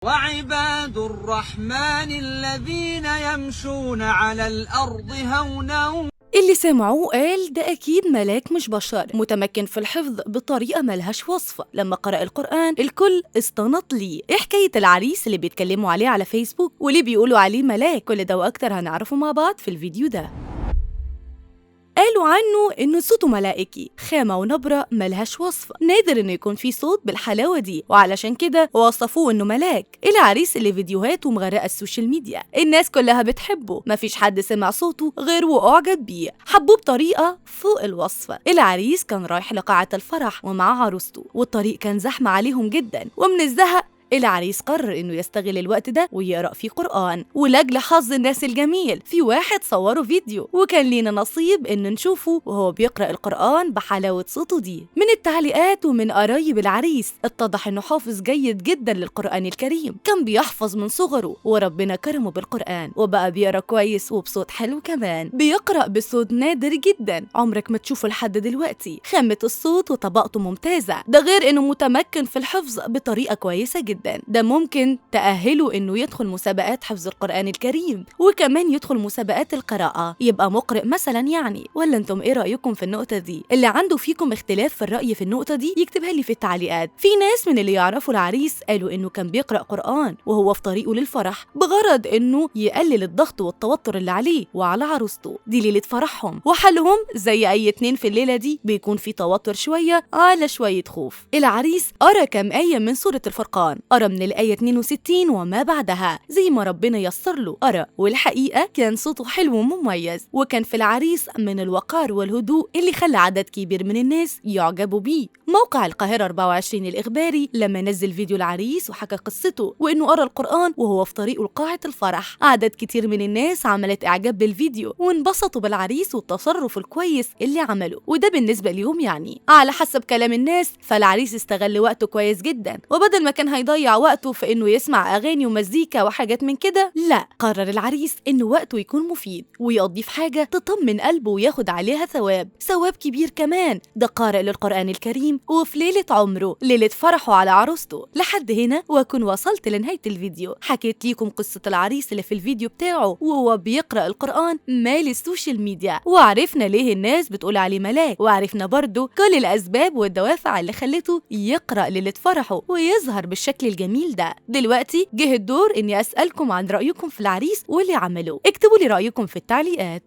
وعباد الرحمن الذين يمشون على الأرض هونا. اللي سمعوه قال ده أكيد ملاك مش بشر، متمكن في الحفظ بطريقة ملهاش وصف. لما قرأ القرآن الكل استنط ليه. إيه حكاية العريس اللي بيتكلموا عليه على فيسبوك وليه بيقولوا عليه ملاك؟ كل ده وأكتر هنعرفه مع بعض في الفيديو ده. قالوا عنه إنه صوته ملائكي، خامة ونبرة ملهاش وصف، نادر إنه يكون فيه صوت بالحلاوة دي، وعلشان كده وصفوه إنه ملاك. العريس اللي فيديوهاته مغرقة السوشيال ميديا، الناس كلها بتحبه، مفيش حد سمع صوته غير وأعجب بيه، حبوه بطريقة فوق الوصف. العريس كان رايح لقاعة الفرح ومعاه عروسته، والطريق كان زحمة عليهم جدا، ومن الزهق العريس قرر انه يستغل الوقت ده ويقرأ فيه قرآن. ولاجل حظ الناس الجميل في واحد صوره فيديو، وكان لينا نصيب ان نشوفه وهو بيقرأ القرآن بحلاوة صوته دي. من التعليقات ومن قرايب العريس اتضح انه حافظ جيد جدا للقرآن الكريم، كان بيحفظ من صغره وربنا كرمه بالقرآن وبقى بيقرأ كويس وبصوت حلو كمان، بيقرأ بصوت نادر جدا عمرك ما تشوفه لحد دلوقتي. خامة الصوت وطبقته ممتازة، ده غير انه متمكن في الحفظ بطريقة كويسة جدا. ده ممكن تأهله إنه يدخل مسابقات حفظ القرآن الكريم، وكمان يدخل مسابقات القراءة، يبقى مقرئ مثلا يعني. ولا انتم ايه رأيكم في النقطة دي؟ اللي عنده فيكم اختلاف في الرأي في النقطة دي يكتبها لي في التعليقات. في ناس من اللي يعرفوا العريس قالوا إنه كان بيقرأ قرآن وهو في طريقه للفرح بغرض إنه يقلل الضغط والتوتر اللي عليه وعلى عروسته. دي ليلة فرحهم، وحالهم زي أي اتنين في الليلة دي بيكون في توتر شوية على شوية خوف. العريس قرأ كم آية من سورة الفرقان، قرأ من الآية 62 وما بعدها زي ما ربنا يسر له قرأ، والحقيقة كان صوته حلو ومميز، وكان في العريس من الوقار والهدوء اللي خلى عدد كبير من الناس يعجبوا بيه. موقع القاهرة 24 الإخباري لما نزل فيديو العريس وحكى قصته وإنه قرأ القرآن وهو في طريقه لقاعة الفرح، عدد كتير من الناس عملت إعجاب بالفيديو وانبسطوا بالعريس والتصرف الكويس اللي عمله. وده بالنسبة ليهم يعني على حسب كلام الناس، فالعريس استغل وقته كويس جدا، وبدل ما كان هيضيع وقته في انه يسمع اغاني ومزيكا وحاجات من كده، لا، قرر العريس انه وقته يكون مفيد ويقضي في حاجه تطمن قلبه وياخد عليها ثواب كبير كمان. ده قارئ للقرآن الكريم وفي ليله عمره، ليله فرحه على عروسته. لحد هنا واكون وصلت لنهايه الفيديو، حكيت ليكم قصه العريس اللي في الفيديو بتاعه وهو بيقرأ القرآن مال السوشيال ميديا، وعرفنا ليه الناس بتقول عليه ملاك، وعرفنا برضو كل الاسباب والدوافع اللي خلته يقرأ ليله فرحه ويظهر بالشكل الجميل ده. دلوقتي جه الدور اني اسألكم عن رأيكم في العريس واللي عمله. اكتبوا لي رأيكم في التعليقات.